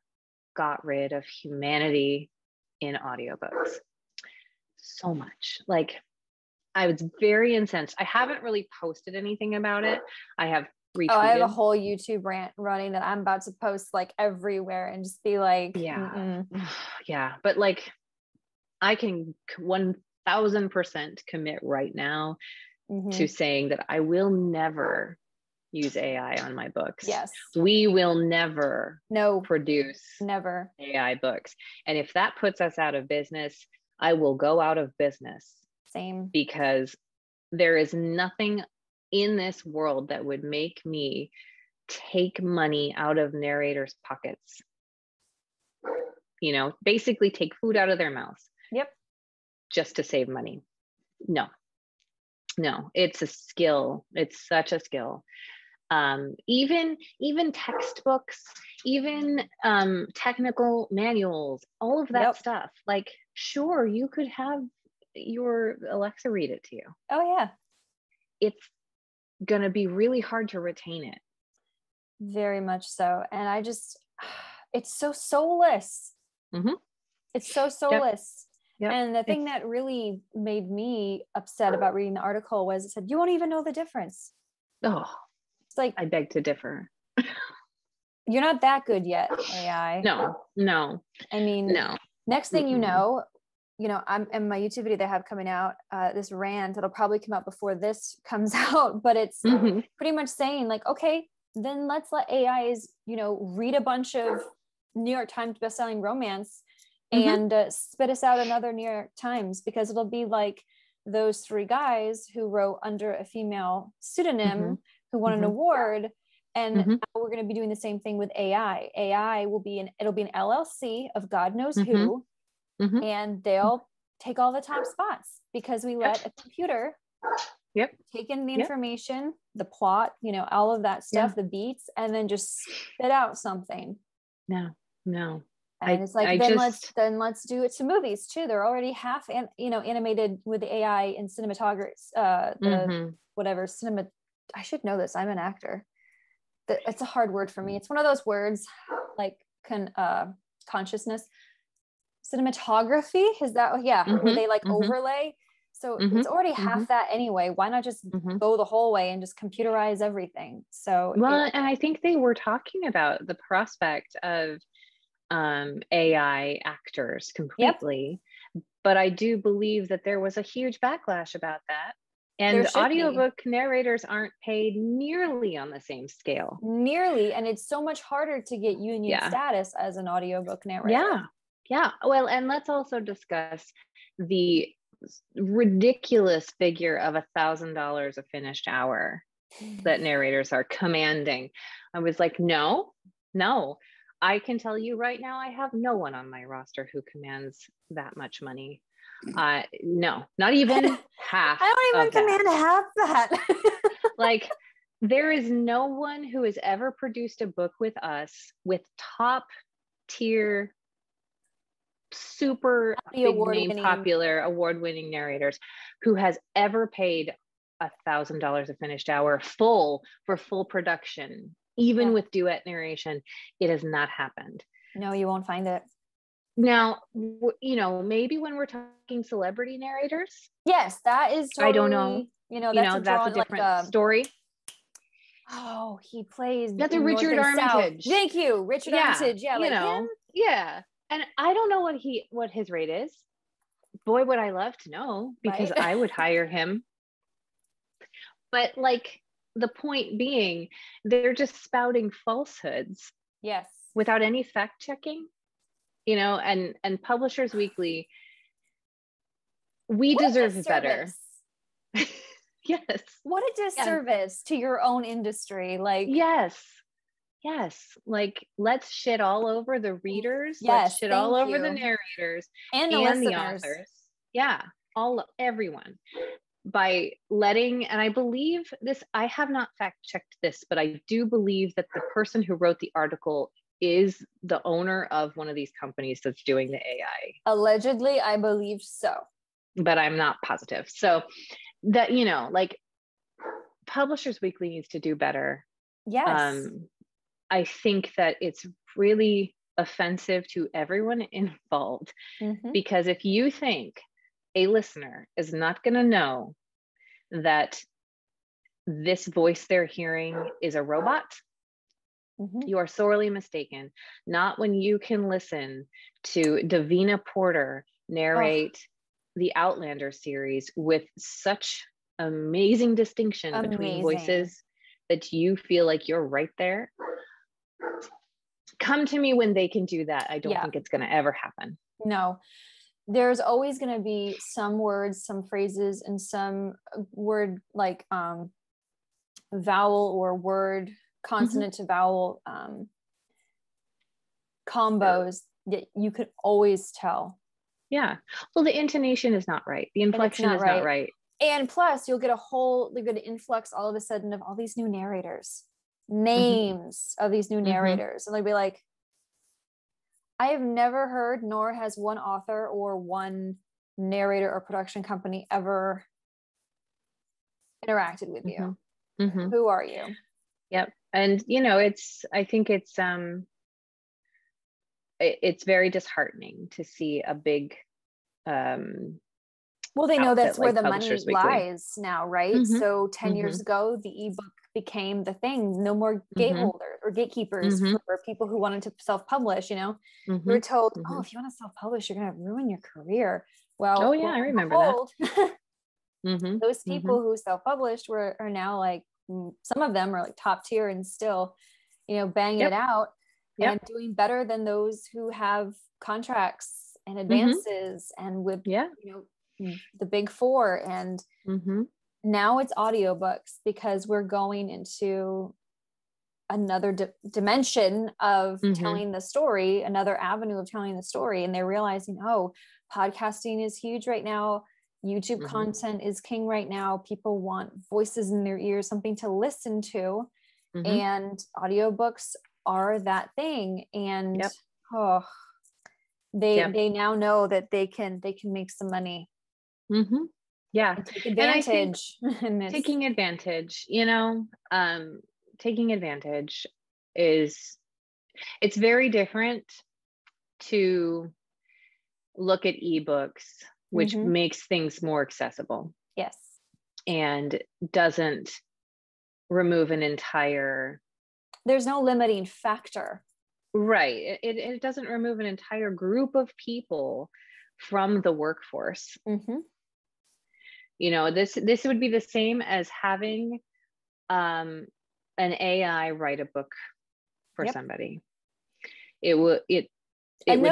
got rid of humanity in audiobooks. So much. Like, I was very incensed. I haven't really posted anything about it. I have retweeted. Oh, I have a whole YouTube rant running that I'm about to post like everywhere and just be like, yeah. But like, I can 1000% commit right now to saying that I will never use AI on my books. Yes. We will never produce AI books. And if that puts us out of business, I will go out of business. Same. Because there is nothing in this world that would make me take money out of narrators' pockets. You know, basically take food out of their mouths. Yep. Just to save money. No, it's a skill. It's such a skill. Even textbooks, even technical manuals, all of that stuff. Like, sure, you could have your Alexa read it to you. Oh yeah. It's gonna be really hard to retain it. Very much so. And I just, it's so soulless. It's so soulless. Yep. And the thing that really made me upset about reading the article was it said, you won't even know the difference. Oh, it's like, I beg to differ. You're not that good yet, AI. No. I mean, next thing you know, I'm in my YouTube video they have coming out, this rant, it'll probably come out before this comes out, but it's pretty much saying like, okay, then let's let AIs, read a bunch of New York Times bestselling romance and spit us out another New York Times, because it'll be like those three guys who wrote under a female pseudonym who won an award. And now we're going to be doing the same thing with AI. AI will be it'll be an LLC of God knows who, and they'll take all the top spots because we let a computer take in the information, the plot, all of that stuff, the beats, and then just spit out something. No. And it's like, let's do it to movies too. They're already half animated with the AI in cinematography, I should know this. I'm an actor. It's a hard word for me. It's one of those words like consciousness. Cinematography, is that where they like overlay? So it's already half that anyway. Why not just go the whole way and just computerize everything? So and I think they were talking about the prospect of AI actors completely, but I do believe that there was a huge backlash about that. And audiobook narrators aren't paid nearly on the same scale. And it's so much harder to get union status as an audiobook narrator. Yeah. Well, and let's also discuss the ridiculous figure of $1,000 a finished hour that narrators are commanding. I was like, no, I can tell you right now, I have no one on my roster who commands that much money. No, not even half. I don't even command half that. Like, there is no one who has ever produced a book with us with top tier, super big name, popular, award-winning narrators who has ever paid $1,000 a finished hour for full production, even with duet narration. It has not happened. No, you won't find it. Now, maybe when we're talking celebrity narrators. Yes, that is totally, I don't know. That's a different story. Oh, he plays. That's a Richard Armitage. South. Thank you, Richard Armitage. Yeah, him. Yeah, and I don't know what his rate is. Boy, would I love to know, because I would hire him. But the point being, they're just spouting falsehoods. Yes. Without any fact checking, and Publishers Weekly, we deserve better. Yes. What a disservice to your own industry. Yes. Let's shit all over the readers. Let's shit all over the narrators and the authors. Yeah. Everyone. By letting, and I believe this, I have not fact checked this, but I do believe that the person who wrote the article is the owner of one of these companies that's doing the AI. Allegedly, I believe so. But I'm not positive. So that, Publishers Weekly needs to do better. Yes. I think that it's really offensive to everyone involved, because if you think a listener is not going to know that this voice they're hearing is a robot, you are sorely mistaken. Not when you can listen to Davina Porter narrate the Outlander series with such amazing distinction between voices that you feel like you're right there. Come to me when they can do that. I don't think it's going to ever happen. No. There's always going to be some words, some phrases, and some word vowel or word consonant to vowel combos that you could always tell. Yeah. Well, the intonation is not right. The inflection is not right. And plus you'll get an influx all of a sudden of all these new narrators, names of these new narrators. And they'll be like, I have never heard, nor has one author or one narrator or production company ever interacted with you. Who are you? Yep. And I think it's very disheartening to see a big well, they know that's where the money lies now, right? So 10 years ago, the ebook became the thing. No more gateholders or gatekeepers for people who wanted to self-publish. We were told, oh, if you want to self-publish, you're going to ruin your career. Well, I remember that. Those people who self-published are now some of them are top tier and still, banging it out and doing better than those who have contracts and advances and with, the big four. And now it's audiobooks, because we're going into another dimension of telling the story, another avenue of telling the story. And they're realizing, podcasting is huge right now. YouTube content is king right now. People want voices in their ears, something to listen to. And audiobooks are that thing. And they now know that they can make some money. Yeah. Take advantage. Taking advantage it's very different to look at ebooks, which makes things more accessible. Yes. And doesn't remove there's no limiting factor. Right. It doesn't remove an entire group of people from the workforce. This would be the same as having an AI write a book for somebody. It would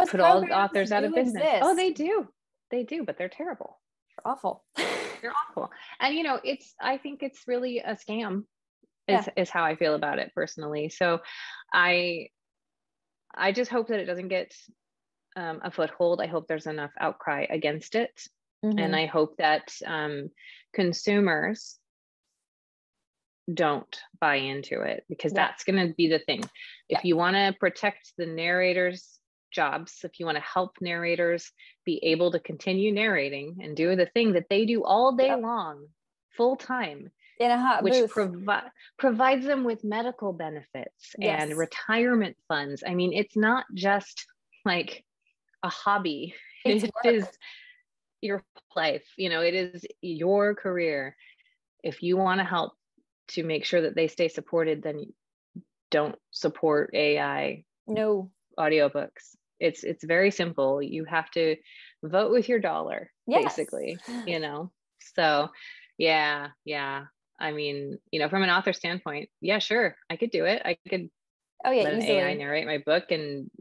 put all authors out of business. Oh, they do, but they're terrible. Awful. They're awful. And, I think it's really a scam Yeah. is how I feel about it personally. So I just hope that it doesn't get a foothold. I hope there's enough outcry against it. And I hope that consumers don't buy into it, because that's going to be the thing. If you want to protect the narrators' jobs, if you want to help narrators be able to continue narrating and do the thing that they do all day long, full time, in a hot which booth, provides them with medical benefits and retirement funds. I mean, it's not just like a hobby. It is your life. It is your career. If you want to help to make sure that they stay supported, then don't support AI audiobooks. It's very simple. You have to vote with your dollar, basically, So yeah. I mean, from an author standpoint, yeah, sure, I could do it. I could let an AI narrate my book, and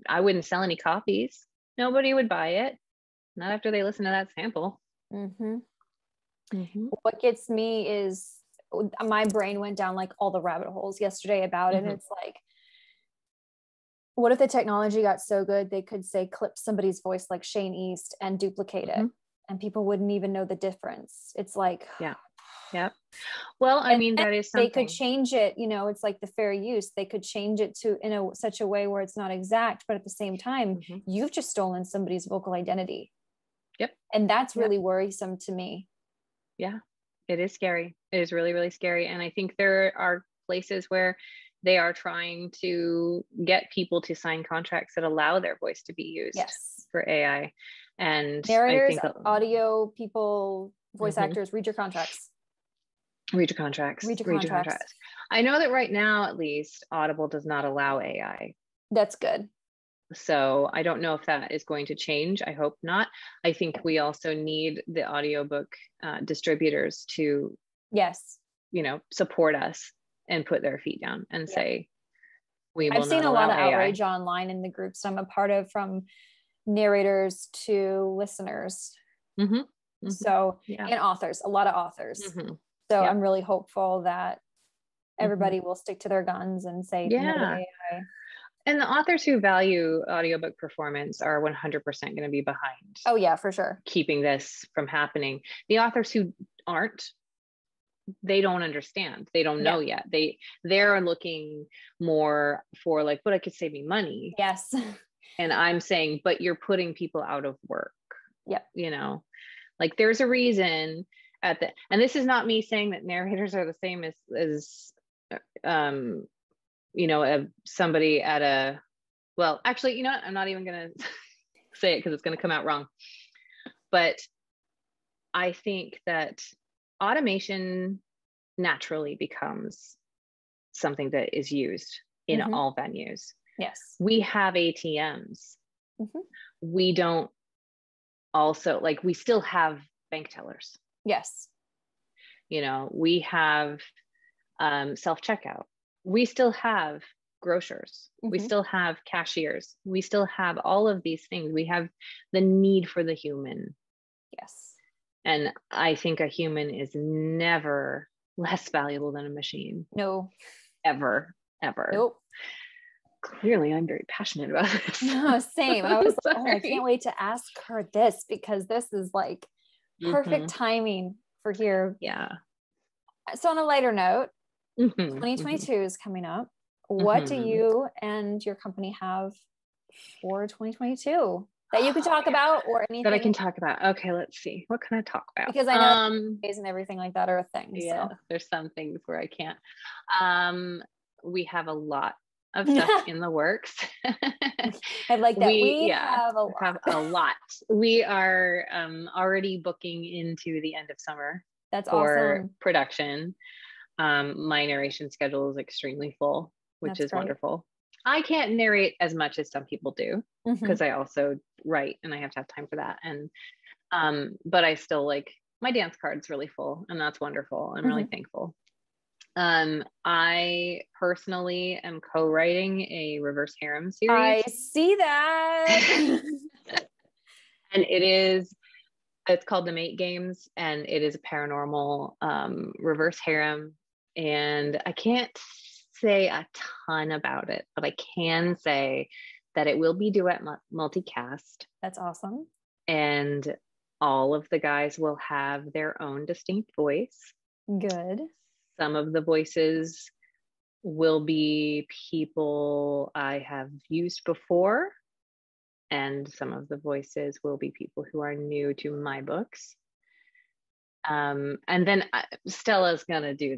I wouldn't sell any copies. Nobody would buy it. Not after they listen to that sample. What gets me is my brain went down like all the rabbit holes yesterday about it. And it's like, what if the technology got so good they could say clip somebody's voice like Shane East and duplicate it, and people wouldn't even know the difference? It's like, well, I mean, that is something. They could change it, it's like the fair use. They could change it to such a way where it's not exact, but at the same time, you've just stolen somebody's vocal identity. And that's really worrisome to me. Yeah, it is scary. It is really, really scary. And I think there are places where they are trying to get people to sign contracts that allow their voice to be used for AI. And narrators, I think audio people, voice actors, read your contracts. Read your contracts. I know that right now, at least, Audible does not allow AI. That's good. So I don't know if that is going to change. I hope not. I think we also need the audiobook distributors to, support us and put their feet down and say, we will not allow AI. I've seen a lot of outrage online in the groups I'm a part of, from narrators to listeners. So, and authors, a lot of authors. So I'm really hopeful that everybody will stick to their guns and say no to AI. And the authors who value audiobook performance are 100% going to be behind. Oh yeah, for sure. Keeping this from happening. The authors who aren't, they don't understand. They don't know yet. They're looking more for like, but it could save me money. Yes. And I'm saying, but you're putting people out of work. Yep. Like there's a reason and this is not me saying that narrators are the same as somebody at well, actually, what? I'm not even going to say it because it's going to come out wrong. But I think that automation naturally becomes something that is used in all venues. Yes. We have ATMs. We don't we still have bank tellers. Yes. We have self-checkout. We still have grocers. We still have cashiers. We still have all of these things. We have the need for the human. Yes. And I think a human is never less valuable than a machine. No. Ever. Nope. Clearly, I'm very passionate about this. No, same. I was like, I can't wait to ask her this, because this is like perfect timing for here. Yeah. So on a lighter note, 2022 is coming up. What do you and your company have for 2022 that you could talk about, or anything that I can talk about? Okay, let's see. What can I talk about? Because I know days and everything like that are a thing. Yeah, there's some things where I can't. We have a lot of stuff in the works. I like that. We have a lot. We are already booking into the end of summer. That's for awesome. production. My narration schedule is extremely full, which is wonderful. I can't narrate as much as some people do, because I also write and I have to have time for that. And but I still my dance card's really full, and that's wonderful. I'm really thankful. I personally am co-writing a reverse harem series. I see that. And it is It's called The Mate Games, and it is a paranormal reverse harem. And I can't say a ton about it, but I can say that it will be duet multicast. That's awesome. And all of the guys will have their own distinct voice. Good. Some of the voices will be people I have used before, and some of the voices will be people who are new to my books. And then Stella's gonna do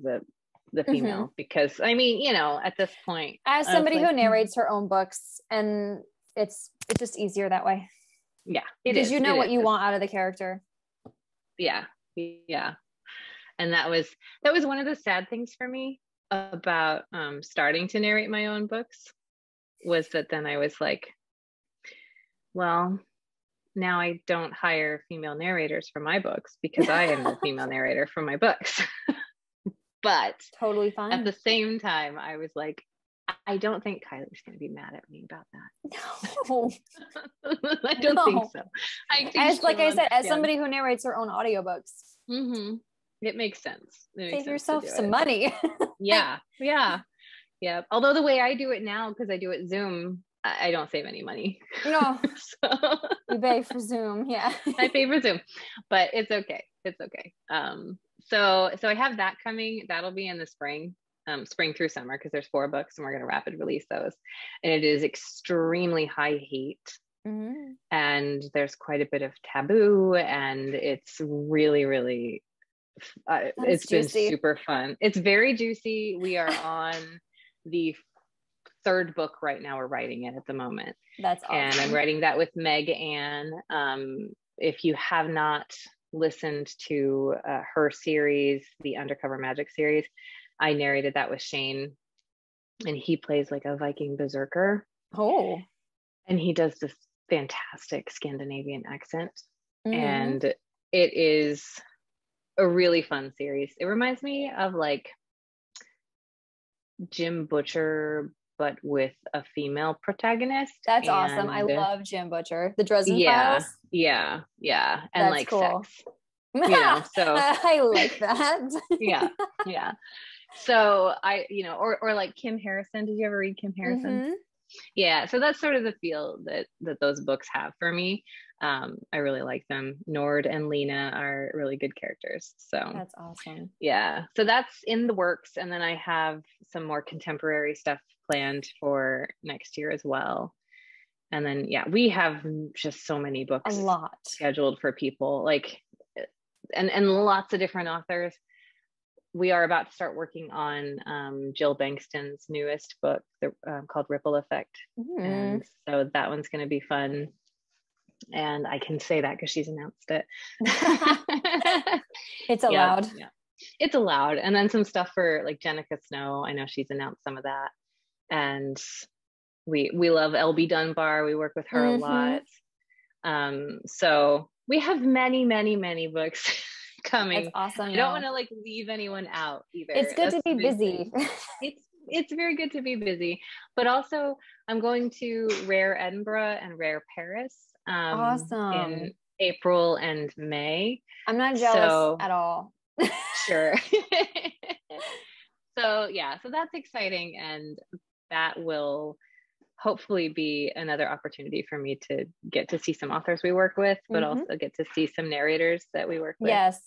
the female, because I mean, you know, at this point, as somebody who narrates her own books, and it's just easier that way. Yeah, because you know what you want out of the character. Yeah. And that was one of the sad things for me about starting to narrate my own books, was that then I was like, well, now I don't hire female narrators for my books because I am the female narrator for my books. But totally fine. At the same time, I was like, I don't think Kylie's going to be mad at me about that. No. I don't think so. Like I said, as somebody who narrates her own audiobooks, it makes sense. Save yourself some money. Yeah. Although the way I do it now, because I do it Zoom, I don't save any money. No. So. You pay for Zoom. Yeah. I pay for Zoom, but it's okay. So I have that coming. That'll be in the spring through summer, because there's 4 books and we're going to rapid release those. And it is extremely high hate. And there's quite a bit of taboo, and it's really, really, it's juicy. Been super fun. It's very juicy. We are on the 3rd book right now. We're writing it at the moment. That's awesome. And I'm writing that with Meg Ann. If you have not listened to her series, the Undercover Magic series, I narrated that with Shane, and he plays like a Viking berserker. Oh. And he does this fantastic Scandinavian accent. And it is a really fun series. It reminds me of like Jim Butcher, but with a female protagonist. That's awesome. I love Jim Butcher. The Dresden Files. Yeah. And that's like cool. Sex. You know, so I like that. yeah. So I, you know, or like Kim Harrison. Did you ever read Kim Harrison? Yeah. So that's sort of the feel that those books have for me. I really like them. Nord and Lena are really good characters. So that's awesome. Yeah. So that's in the works. And then I have some more contemporary stuff planned for next year as well. And then, we have just so many books scheduled for people, like, and lots of different authors. We are about to start working on Jill Bankston's newest book called Ripple Effect. And so that one's going to be fun. And I can say that because she's announced it. It's allowed. Yeah. It's allowed. And then some stuff for like Jenica Snow. I know she's announced some of that. And we love LB Dunbar. We work with her a lot. So we have many, many, many books coming. That's awesome. I don't want to like leave anyone out either. It's good to be busy. It's very good to be busy, but also I'm going to Rare Edinburgh and Rare Paris awesome in April and May. I'm not jealous at all. Sure. So that's exciting, and that will hopefully be another opportunity for me to get to see some authors we work with, but also get to see some narrators that we work with. Yes.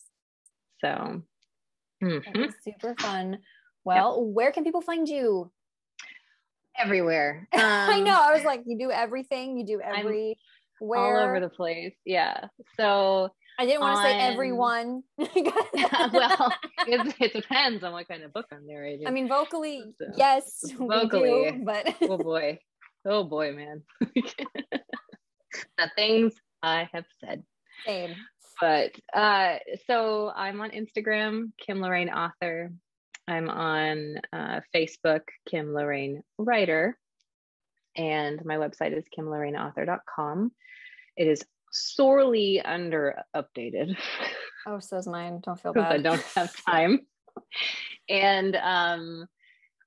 So that's super fun. Well, where can people find you? Everywhere. I know. I was like, you do everything. You do everywhere. All over the place. Yeah. So I didn't want to say everyone. Well, it depends on what kind of book I'm narrating. I mean, vocally, yes. Vocally, do, but oh boy, man. The things I have said. Same. But so I'm on Instagram, Kim Loraine Author. I'm on Facebook, Kim Loraine Writer, and my website is kimloraineauthor.com. It is sorely under updated. Oh, so is mine. Don't feel bad. I don't have time. And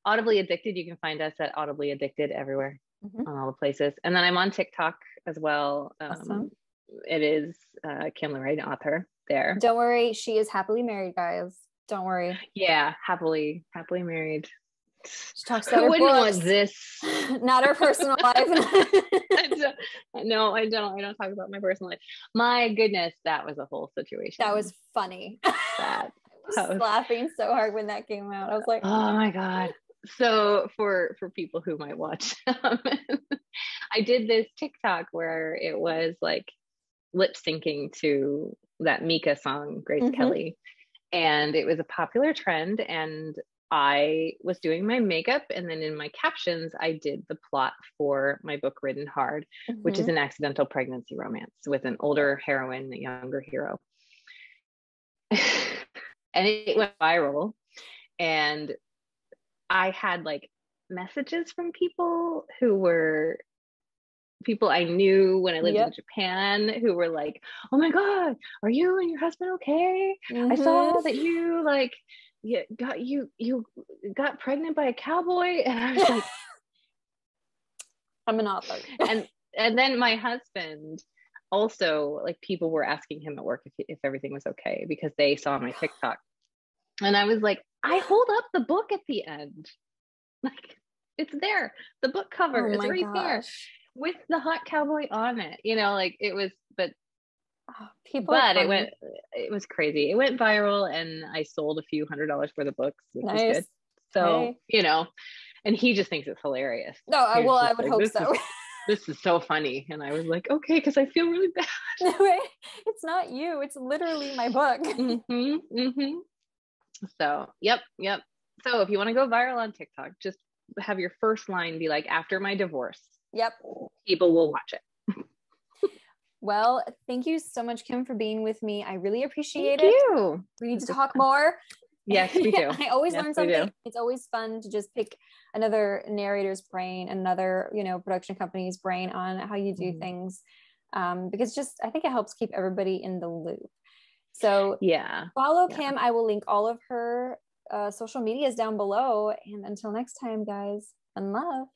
Audibly Addicted, you can find us at Audibly Addicted everywhere, on all the places. And then I'm on TikTok as well. Awesome. it is Kim Loraine, author there. Don't worry, she is happily married, guys. Don't worry. Yeah, happily married. She talks about Who her wouldn't books, want this? not her personal life. No, I don't talk about my personal life. My goodness, that was a whole situation. That was funny. That I was laughing so hard when that came out. I was like, oh my God. So for people who might watch, I did this TikTok where it was like lip syncing to that Mika song, Grace Kelly. And it was a popular trend. And I was doing my makeup. And then in my captions, I did the plot for my book, Ridden Hard, which is an accidental pregnancy romance with an older heroine, a younger hero. And it went viral. And I had like messages from people who were people I knew when I lived in Japan who were like, oh my God, are you and your husband okay? I saw that you like you got pregnant by a cowboy. And I was like, I'm an author. and then my husband also, like, people were asking him at work if everything was okay because they saw my TikTok. And I was like, I hold up the book at the end. Like, it's there. The book cover is right there with the hot cowboy on it. You know, like it was, but it was crazy. It went viral and I sold a few $100s worth of books, which was good. So, you know, and he just thinks it's hilarious. No, I would like, hope so. This is so funny. And I was like, okay, because I feel really bad. It's not you. It's literally my book. So, yep. So if you want to go viral on TikTok, just have your first line be like, after my divorce. Yep. People will watch it. Well, thank you so much, Kim, for being with me. I really appreciate it. Thank you. We need to talk more. Yes, we do. I always learn something. It's always fun to just pick another narrator's brain, another, production company's brain on how you do things. Because I think it helps keep everybody in the loop. So follow Kim. I will link all of her social medias down below. And until next time, guys, and love.